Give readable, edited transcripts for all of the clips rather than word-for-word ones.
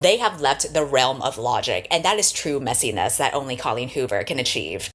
They have left the realm of logic, and that is true messiness that only Colleen Hoover can achieve.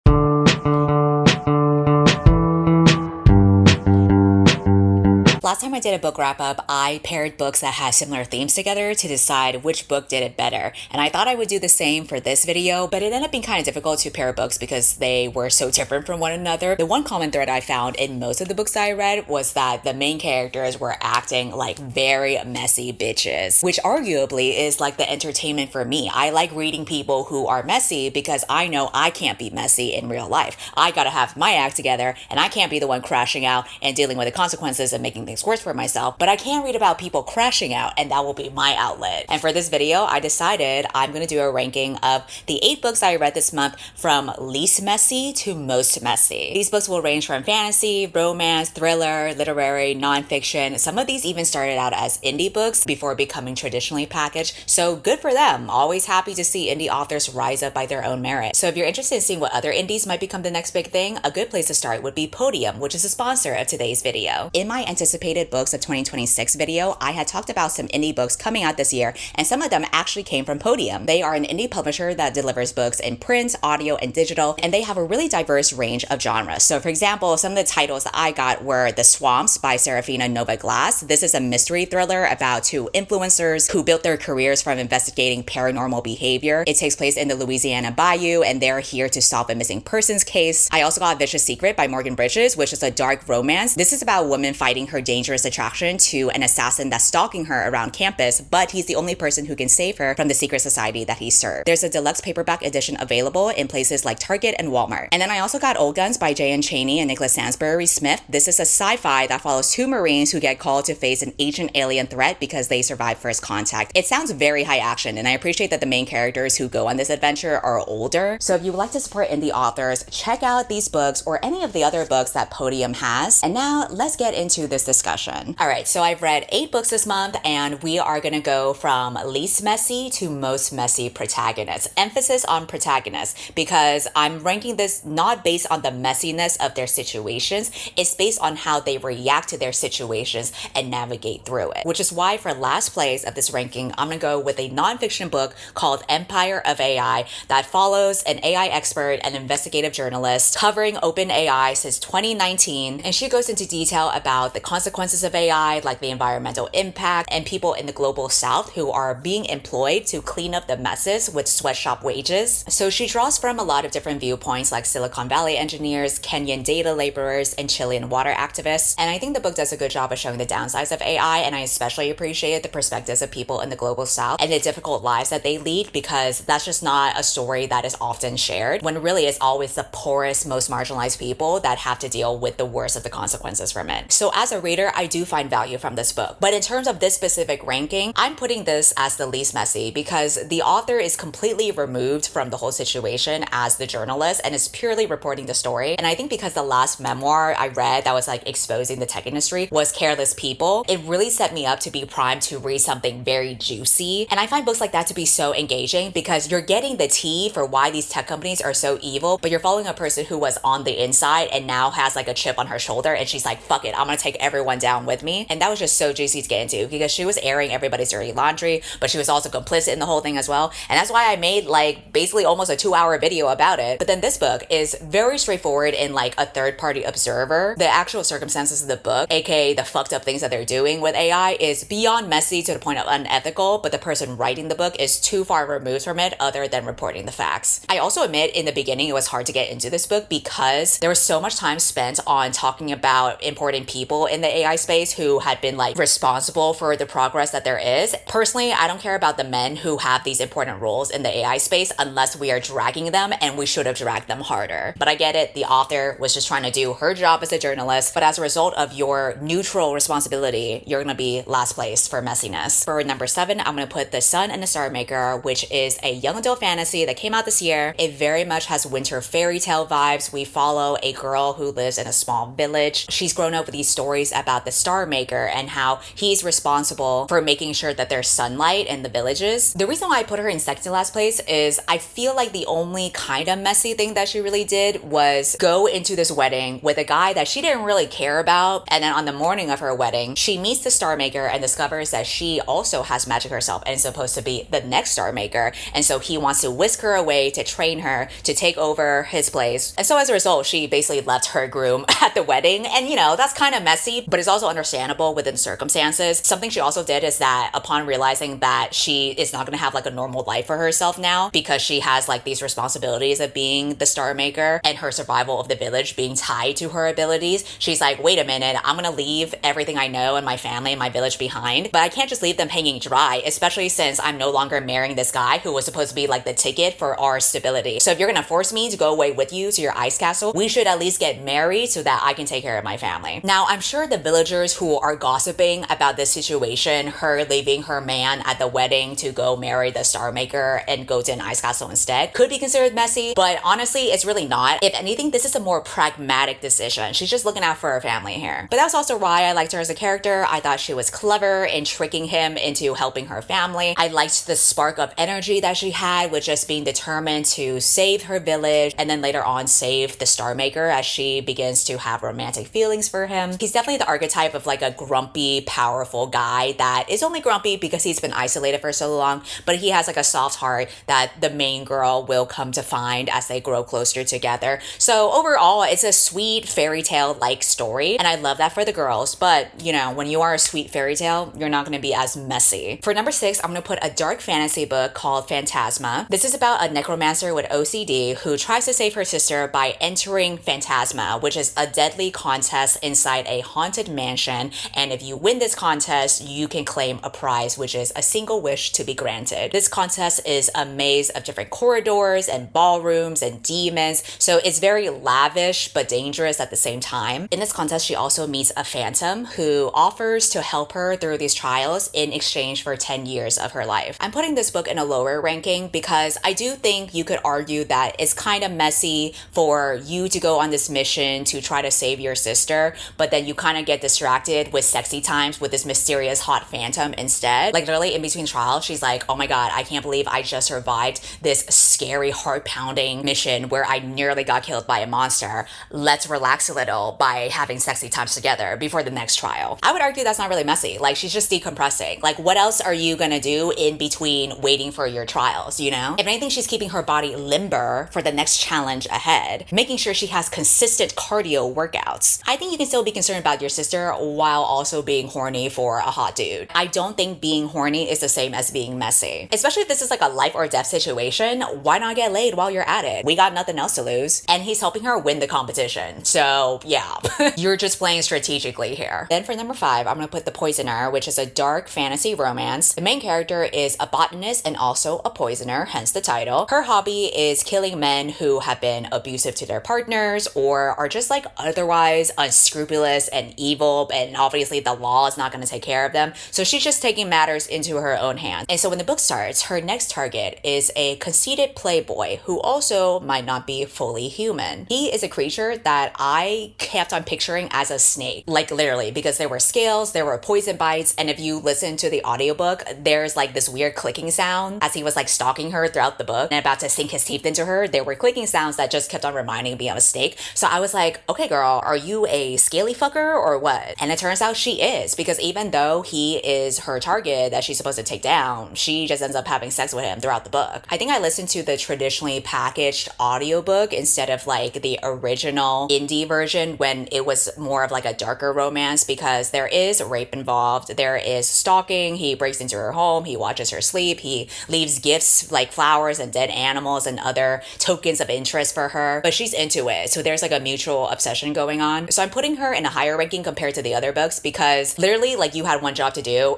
Last time I did a book wrap up, I paired books that had similar themes together to decide which book did it better. And I thought I would do the same for this video, but it ended up being kind of difficult to pair books because they were so different from one another. The one common thread I found in most of the books I read was that the main characters were acting like very messy bitches, which arguably is like the entertainment for me. I like reading people who are messy because I know I can't be messy in real life. I gotta have my act together, and I can't be the one crashing out and dealing with the consequences and making things worse for myself, but I can read about people crashing out, and that will be my outlet. And for this video, I decided I'm going to do a ranking of the 8 books I read this month from least messy to most messy. These books will range from fantasy, romance, thriller, literary, nonfiction. Some of these even started out as indie books before becoming traditionally packaged, so good for them. Always happy to see indie authors rise up by their own merit. So if you're interested in seeing what other indies might become the next big thing, a good place to start would be Podium, which is a sponsor of today's video. In my anticipated books of 2026 video, I had talked about some indie books coming out this year, and some of them actually came from Podium. They are an indie publisher that delivers books in print, audio, and digital, and they have a really diverse range of genres. So for example, some of the titles that I got were The Swamps by Serafina Nova Glass. This is a mystery thriller about 2 influencers who built their careers from investigating paranormal behavior. It takes place in the Louisiana Bayou, and they're here to solve a missing persons case. I also got Vicious Secret by Morgan Bridges, which is a dark romance. This is about a woman fighting her dangerous attraction to an assassin that's stalking her around campus, but he's the only person who can save her from the secret society that he served. There's a deluxe paperback edition available in places like Target and Walmart. And then I also got Old Guns by J.N. Chaney and Nicholas Sansbury Smith. This is a sci-fi that follows 2 Marines who get called to face an ancient alien threat because they survived first contact. It sounds very high action, and I appreciate that the main characters who go on this adventure are older. So if you would like to support indie authors, check out these books or any of the other books that Podium has. And now let's get into this discussion. All right, so I've read 8 books this month, and we are gonna go from least messy to most messy protagonists. Emphasis on protagonists, because I'm ranking this not based on the messiness of their situations, it's based on how they react to their situations and navigate through it. Which is why for last place of this ranking, I'm gonna go with a nonfiction book called Empire of AI that follows an AI expert and investigative journalist covering OpenAI since 2019, and she goes into detail about the consequences of AI, like the environmental impact, and people in the global south who are being employed to clean up the messes with sweatshop wages. So she draws from a lot of different viewpoints like Silicon Valley engineers, Kenyan data laborers, and Chilean water activists. And I think the book does a good job of showing the downsides of AI, and I especially appreciated the perspectives of people in the global south and the difficult lives that they lead, because that's just not a story that is often shared, when really it's always the poorest, most marginalized people that have to deal with the worst of the consequences from it. So as a reader, I do find value from this book. But in terms of this specific ranking, I'm putting this as the least messy because the author is completely removed from the whole situation as the journalist and is purely reporting the story. And I think because the last memoir I read that was like exposing the tech industry was Careless People, it really set me up to be primed to read something very juicy. And I find books like that to be so engaging because you're getting the tea for why these tech companies are so evil, but you're following a person who was on the inside and now has like a chip on her shoulder, and she's like, fuck it, I'm gonna take everyone down with me. And that was just so juicy to get into because she was airing everybody's dirty laundry, but she was also complicit in the whole thing as well. And that's why I made like basically almost a 2-hour video about it. But then this book is very straightforward in like a third-party observer. The actual circumstances of the book, aka the fucked up things that they're doing with AI, is beyond messy to the point of unethical, but the person writing the book is too far removed from it other than reporting the facts. I also admit in the beginning it was hard to get into this book because there was so much time spent on talking about important people in the AI space who had been like responsible for the progress that there is. Personally, I don't care about the men who have these important roles in the AI space unless we are dragging them, and we should have dragged them harder. But I get it, the author was just trying to do her job as a journalist, but as a result of your neutral responsibility, you're gonna be last place for messiness. For number 7, I'm gonna put The Sun and the Starmaker, which is a young adult fantasy that came out this year. It very much has winter fairy tale vibes. We follow a girl who lives in a small village. She's grown up with these stories about about the star maker and how he's responsible for making sure that there's sunlight in the villages. The reason why I put her in second to last place is I feel like the only kind of messy thing that she really did was go into this wedding with a guy that she didn't really care about, and then on the morning of her wedding, she meets the star maker and discovers that she also has magic herself and is supposed to be the next star maker, and so he wants to whisk her away to train her to take over his place. And so as a result, she basically left her groom at the wedding, and you know, that's kind of messy, but it's also understandable within circumstances. Something she also did is that upon realizing that she is not going to have like a normal life for herself now because she has like these responsibilities of being the star maker and her survival of the village being tied to her abilities, she's like, wait a minute, I'm gonna leave everything I know and my family and my village behind, but I can't just leave them hanging dry, especially since I'm no longer marrying this guy who was supposed to be like the ticket for our stability. So if you're gonna force me to go away with you to your ice castle, we should at least get married so that I can take care of my family. Now, I'm sure the villagers who are gossiping about this situation, her leaving her man at the wedding to go marry the star maker and go to an ice castle instead, could be considered messy, but honestly, it's really not. If anything, this is a more pragmatic decision. She's just looking out for her family here. But that's also why I liked her as a character. I thought she was clever in tricking him into helping her family. I liked the spark of energy that she had with just being determined to save her village and then later on save the star maker as she begins to have romantic feelings for him. He's definitely the archetype of like a grumpy, powerful guy that is only grumpy because he's been isolated for so long, but he has like a soft heart that the main girl will come to find as they grow closer together. So overall, it's a sweet fairy tale like story, and I love that for the girls, but you know, when you are a sweet fairy tale, you're not going to be as messy. For number 6, I'm going to put a dark fantasy book called Phantasma. This is about a necromancer with OCD who tries to save her sister by entering Phantasma, which is a deadly contest inside a haunted mansion, and if you win this contest, you can claim a prize, which is a single wish to be granted. This contest is a maze of different corridors and ballrooms and demons, so it's very lavish but dangerous at the same time. In this contest, she also meets a phantom who offers to help her through these trials in exchange for 10 years of her life. I'm putting this book in a lower ranking because I do think you could argue that it's kind of messy for you to go on this mission to try to save your sister, but then you kind of get distracted with sexy times with this mysterious hot phantom instead. Like literally in between trials, she's like, oh my god, I can't believe I just survived this scary heart-pounding mission where I nearly got killed by a monster. Let's relax a little by having sexy times together before the next trial. I would argue that's not really messy. Like, she's just decompressing. Like, what else are you gonna do in between waiting for your trials, you know? If anything, she's keeping her body limber for the next challenge ahead, making sure she has consistent cardio workouts. I think you can still be concerned about your sister while also being horny for a hot dude. I don't think being horny is the same as being messy. Especially if this is like a life or death situation, why not get laid while you're at it? We got nothing else to lose. And he's helping her win the competition. So yeah, you're just playing strategically here. Then for number 5, I'm gonna put The Poisoner, which is a dark fantasy romance. The main character is a botanist and also a poisoner, hence the title. Her hobby is killing men who have been abusive to their partners or are just like otherwise unscrupulous and evil, and obviously the law is not gonna take care of them. So she's just taking matters into her own hands. And so when the book starts, her next target is a conceited playboy who also might not be fully human. He is a creature that I kept on picturing as a snake, like literally, because there were scales, there were poison bites, and if you listen to the audiobook, there's like this weird clicking sound as he was like stalking her throughout the book and about to sink his teeth into her. There were clicking sounds that just kept on reminding me of a snake. So I was like, okay girl, are you a scaly fucker or what? And it turns out she is, because even though he is her target that she's supposed to take down, she just ends up having sex with him throughout the book. I think I listened to the traditionally packaged audiobook instead of like the original indie version when it was more of like a darker romance, because there is rape involved, there is stalking, he breaks into her home, he watches her sleep, he leaves gifts like flowers and dead animals and other tokens of interest for her, but she's into it. So there's like a mutual obsession going on. So I'm putting her in a higher ranking compared to the other books because literally like you had one job to do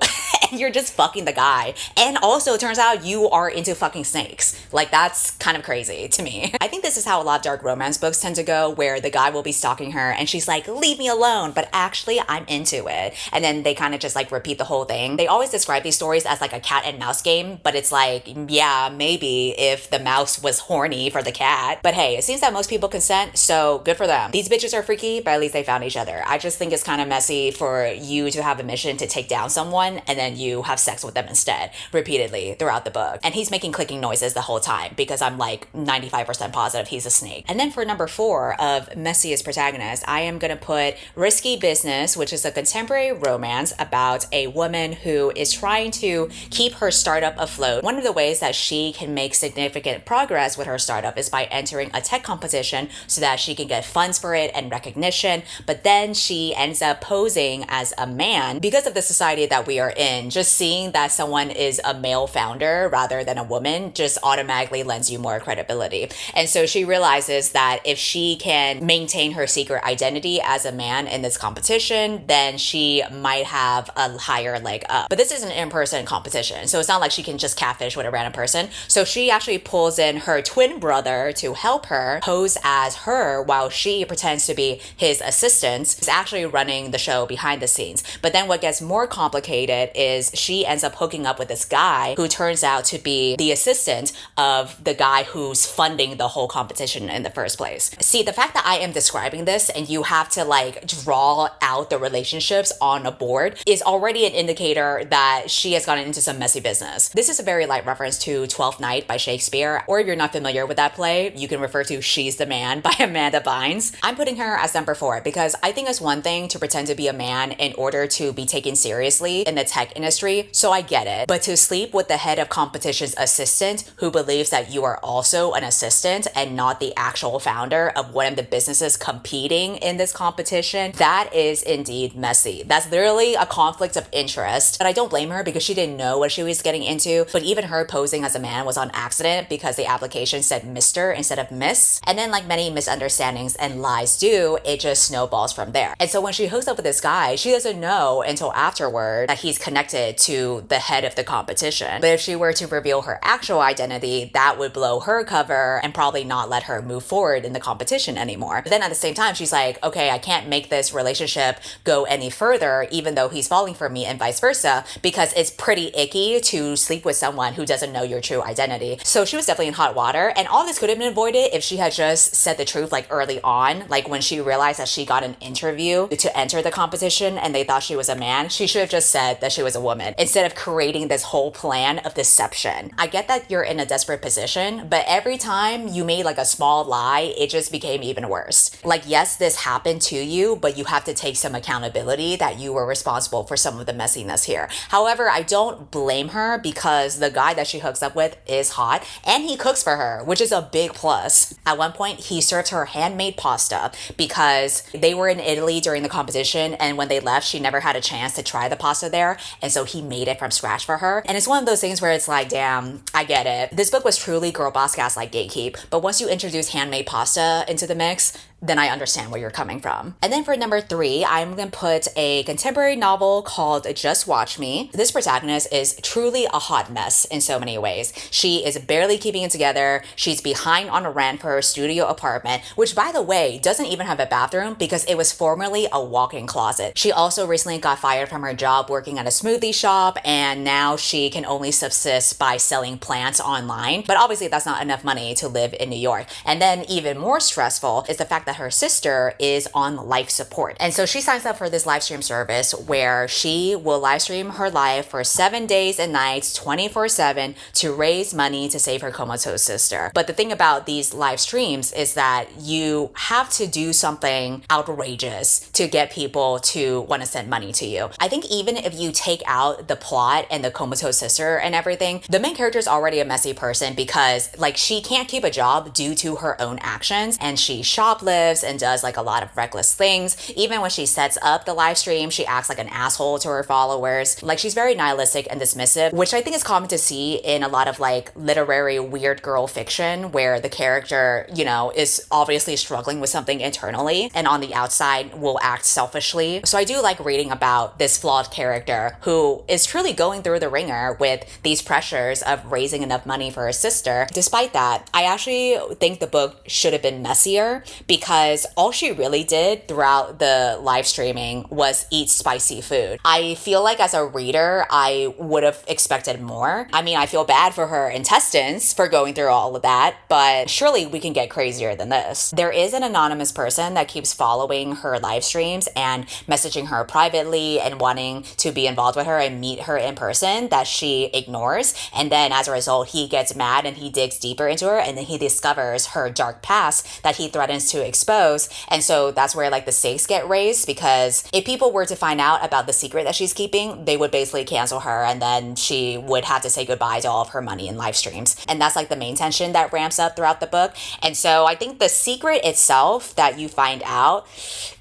and you're just fucking the guy. And also it turns out you are into fucking snakes. Like, that's kind of crazy to me. I think this is how a lot of dark romance books tend to go, where the guy will be stalking her and she's like, leave me alone, but actually I'm into it. And then they kind of just like repeat the whole thing. They always describe these stories as like a cat and mouse game, but it's like, yeah, maybe if the mouse was horny for the cat. But hey, it seems that most people consent, so good for them. These bitches are freaky, but at least they found each other. I just think it's kind of messy for you to have a mission to take down someone and then you have sex with them instead, repeatedly throughout the book. And he's making clicking noises the whole time because I'm like 95% positive he's a snake. And then for number 4 of messiest protagonist, I am gonna put Risky Business, which is a contemporary romance about a woman who is trying to keep her startup afloat. One of the ways that she can make significant progress with her startup is by entering a tech competition so that she can get funds for it and recognition. But then she ends up posing as a man because of the society that we are in. Just seeing that someone is a male founder rather than a woman just automatically lends you more credibility. And so she realizes that if she can maintain her secret identity as a man in this competition, then she might have a higher leg up. But this is an in-person competition, so it's not like she can just catfish with a random person. So she actually pulls in her twin brother to help her pose as her while she pretends to be his assistant. Is actually running the show behind the scenes. But then what gets more complicated is she ends up hooking up with this guy who turns out to be the assistant of the guy who's funding the whole competition in the first place. See, the fact that I am describing this and you have to like draw out the relationships on a board is already an indicator that she has gotten into some messy business. This is a very light reference to Twelfth Night by Shakespeare, or if you're not familiar with that play, you can refer to She's the Man by Amanda Bynes. I'm putting her as number 4 because I think it's one thing to pretend to be a man in order to be taken seriously in the tech industry, so I get it. But to sleep with the head of competition's assistant who believes that you are also an assistant and not the actual founder of one of the businesses competing in this competition, that is indeed messy. That's literally a conflict of interest. But I don't blame her because she didn't know what she was getting into. But even her posing as a man was on accident because the application said Mr. instead of Miss. And then, like many misunderstandings and lies do, it just snowballs from there. And so when she hooks up with this guy, she doesn't know until afterward that he's connected to the head of the competition. But if she were to reveal her actual identity, that would blow her cover and probably not let her move forward in the competition anymore. But then at the same time, she's like, okay, I can't make this relationship go any further, even though he's falling for me and vice versa, because it's pretty icky to sleep with someone who doesn't know your true identity. So she was definitely in hot water, and all this could have been avoided if she had just said the truth like early on. Like when she realized that she got an interview to enter the competition and they thought she was a man, she should have just said that she was a woman instead of creating this whole plan of deception. I get that you're in a desperate position, but every time you made like a small lie, it just became even worse. Like, yes, this happened to you, but you have to take some accountability that you were responsible for some of the messiness here. However, I don't blame her because the guy that she hooks up with is hot and he cooks for her, which is a big plus. At one point, he served her handmade pasta because they were in Italy during the competition, and when they left, she never had a chance to try the pasta there, and so he made it from scratch for her. And it's one of those things where it's like, damn, I get it. This book was truly girl boss gaslight gatekeep, but once you introduce handmade pasta into the mix, then I understand where you're coming from. And then for number 3, I'm gonna put a contemporary novel called Just Watch Me. This protagonist is truly a hot mess in so many ways. She is barely keeping it together. She's behind on a rent for her studio apartment, which by the way, doesn't even have a bathroom because it was formerly a walk-in closet. She also recently got fired from her job working at a smoothie shop, and now she can only subsist by selling plants online. But obviously that's not enough money to live in New York. And then even more stressful is the fact that her sister is on life support. And so she signs up for this live stream service where she will live stream her life for 7 days and nights, 24/7, to raise money to save her comatose sister. But the thing about these live streams is that you have to do something outrageous to get people to want to send money to you. I think even if you take out the plot and the comatose sister and everything, the main character is already a messy person because like she can't keep a job due to her own actions, and she shoplifts impulsive and does like a lot of reckless things. Even when she sets up the live stream, she acts like an asshole to her followers. Like, she's very nihilistic and dismissive, which I think is common to see in a lot of like literary weird girl fiction, where the character, you know, is obviously struggling with something internally and on the outside will act selfishly. So I do like reading about this flawed character who is truly going through the ringer with these pressures of raising enough money for her sister. Despite that, I actually think the book should have been messier, because all she really did throughout the live streaming was eat spicy food. I feel like as a reader, I would have expected more. I mean, I feel bad for her intestines for going through all of that, but surely we can get crazier than this. There is an anonymous person that keeps following her live streams and messaging her privately and wanting to be involved with her and meet her in person that she ignores. And then as a result, he gets mad and he digs deeper into her, and then he discovers her dark past that he threatens to expose. And so that's where like the stakes get raised, because if people were to find out about the secret that she's keeping, they would basically cancel her, and then she would have to say goodbye to all of her money in live streams. And that's like the main tension that ramps up throughout the book. And so I think the secret itself that you find out,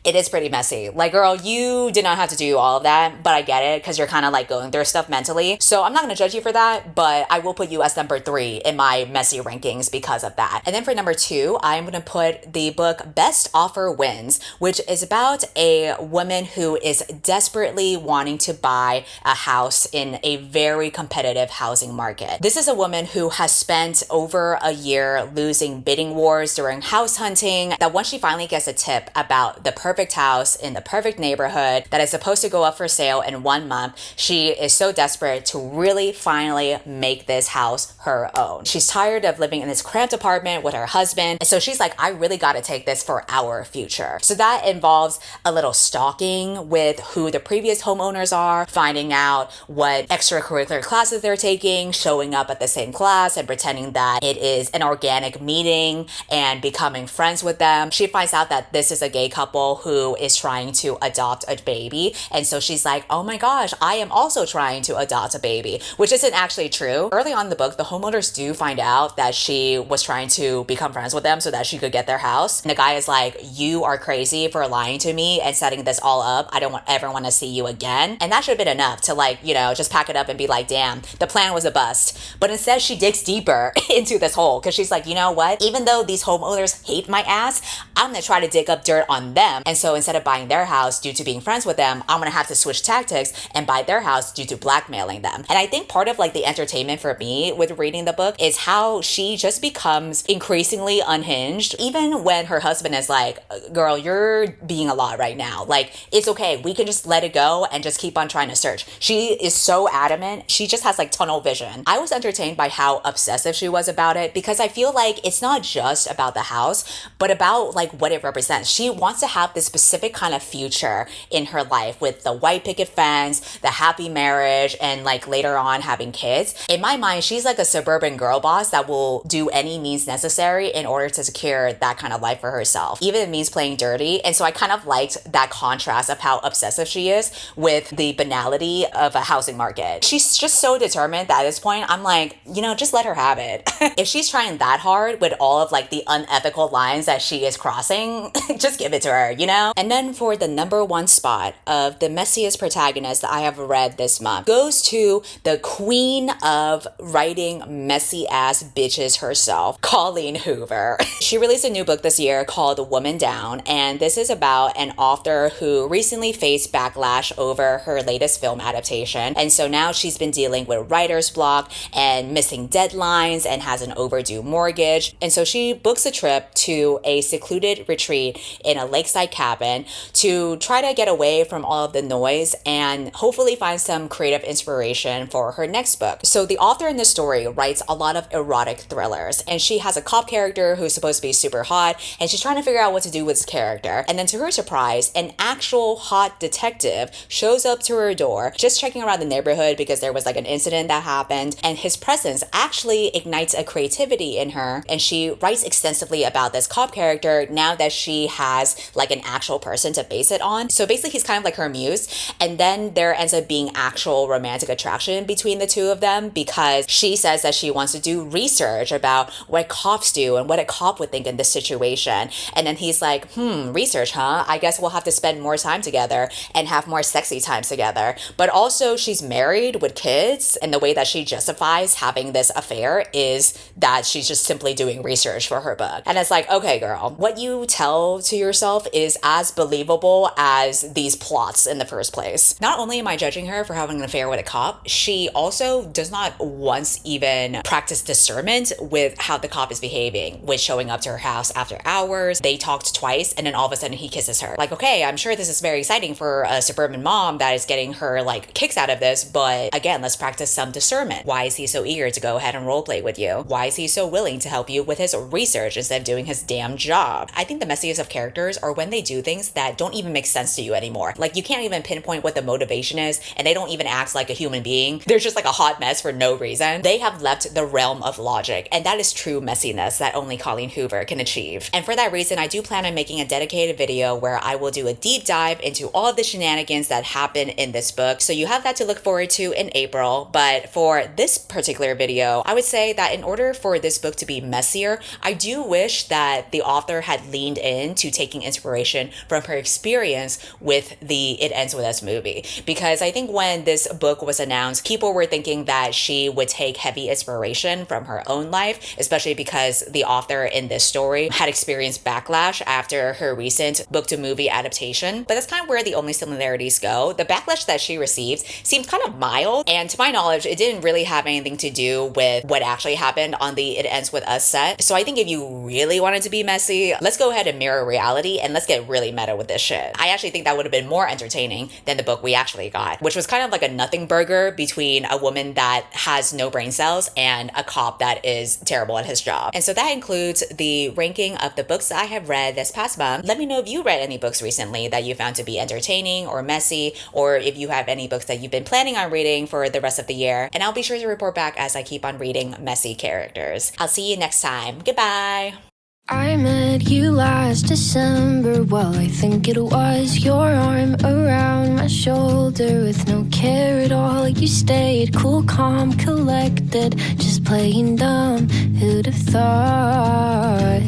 it is pretty messy. Like, girl, you did not have to do all of that, but I get it, because you're kind of like going through stuff mentally. So I'm not going to judge you for that, but I will put you as number 3 in my messy rankings because of that. And then for number 2, I'm going to put the book Best Offer Wins, which is about a woman who is desperately wanting to buy a house in a very competitive housing market. This is a woman who has spent over a year losing bidding wars during house hunting, that once she finally gets a tip about the perfect house in the perfect neighborhood that is supposed to go up for sale in 1 month, she is so desperate to really finally make this house her own. She's tired of living in this cramped apartment with her husband, and so she's like, I really got to take this for our future. So that involves a little stalking with who the previous homeowners are, finding out what extracurricular classes they're taking, showing up at the same class and pretending that it is an organic meeting and becoming friends with them. She finds out that this is a gay couple who is trying to adopt a baby, and so she's like, oh my gosh, I am also trying to adopt a baby, which isn't actually true. Early on in the book, the homeowners do find out that she was trying to become friends with them so that she could get their house. And the guy is like, you are crazy for lying to me and setting this all up. I don't ever want to see you again. And that should have been enough to like, you know, just pack it up and be like, damn, the plan was a bust. But instead she digs deeper into this hole, because she's like, you know what? Even though these homeowners hate my ass, I'm going to try to dig up dirt on them. And so instead of buying their house due to being friends with them, I'm going to have to switch tactics and buy their house due to blackmailing them. And I think part of like the entertainment for me with reading the book is how she just becomes increasingly unhinged, even when her husband is like, girl, you're being a lot right now. Like, it's okay. We can just let it go and just keep on trying to search. She is so adamant. She just has like tunnel vision. I was entertained by how obsessive she was about it, because I feel like it's not just about the house, but about like what it represents. She wants to have this specific kind of future in her life with the white picket fence, the happy marriage, and like later on having kids. In my mind, she's like a suburban girl boss that will do any means necessary in order to secure that kind of life for herself, even if it means playing dirty. And so I kind of liked that contrast of how obsessive she is with the banality of a housing market. She's just so determined that at this point, I'm like, you know, just let her have it. If she's trying that hard with all of like the unethical lines that she is crossing, just give it to her, you know? And then for the number 1 spot of the messiest protagonist that I have read this month goes to the queen of writing messy ass bitches herself, Colleen Hoover. She released a new book this year called Woman Down, and this is about an author who recently faced backlash over her latest film adaptation. And so now she's been dealing with writer's block and missing deadlines and has an overdue mortgage. And so she books a trip to a secluded retreat in a lakeside cabin to try to get away from all of the noise and hopefully find some creative inspiration for her next book. So the author in this story writes a lot of erotic thrillers, and she has a cop character who's supposed to be super hot, and she's trying to figure out what to do with this character. And then to her surprise, an actual hot detective shows up to her door, just checking around the neighborhood because there was like an incident that happened, and his presence actually ignites a creativity in her, and she writes extensively about this cop character now that she has like an actual person to base it on. So basically he's kind of like her muse, and then there ends up being actual romantic attraction between the two of them, because she says that she wants to do research about what cops do and what a cop would think in this situation. boyfriend. And then he's like, research, huh? I guess we'll have to spend more time together and have more sexy times together. But also she's married with kids, and the way that she justifies having this affair is that she's just simply doing research for her book. And it's like, okay, girl, what you tell to yourself is as believable as these plots in the first place. Not only am I judging her for having an affair with a cop, she also does not once even practice discernment with how the cop is behaving, with showing up to her house after hours. They talked twice, and then all of a sudden he kisses her. Like, okay, I'm sure this is very exciting for a suburban mom that is getting her like kicks out of this, but again, let's practice some discernment. Why is he so eager to go ahead and roleplay with you? Why is he so willing to help you with his research instead of doing his damn job? I think the messiest of characters are when they do things that don't even make sense to you anymore. Like, you can't even pinpoint what the motivation is, and they don't even act like a human being. They're just like a hot mess for no reason. They have left the realm of logic, and that is true messiness that only Colleen Hoover can achieve. And for that reason, I do plan on making a dedicated video where I will do a deep dive into all of the shenanigans that happen in this book. So you have that to look forward to in April. But for this particular video, I would say that in order for this book to be messier, I do wish that the author had leaned into taking inspiration from her experience with the It Ends With Us movie. Because I think when this book was announced, people were thinking that she would take heavy inspiration from her own life, especially because the author in this story had experienced backlash after her recent book to movie adaptation. But that's kind of where the only similarities go. The backlash that she received seemed kind of mild, and to my knowledge, it didn't really have anything to do with what actually happened on the It Ends With Us set. So I think if you really wanted to be messy, let's go ahead and mirror reality and let's get really meta with this shit. I actually think that would have been more entertaining than the book we actually got, which was kind of like a nothing burger between a woman that has no brain cells and a cop that is terrible at his job. And so that includes the ranking of the books I have read this past month. Let me know if you read any books recently that you found to be entertaining or messy, or if you have any books that you've been planning on reading for the rest of the year. And I'll be sure to report back as I keep on reading messy characters. I'll see you next time. Goodbye. I met you last December, well I think it was. Your arm around my shoulder with no care at all. You stayed cool, calm, collected, just playing dumb. Who'd have thought?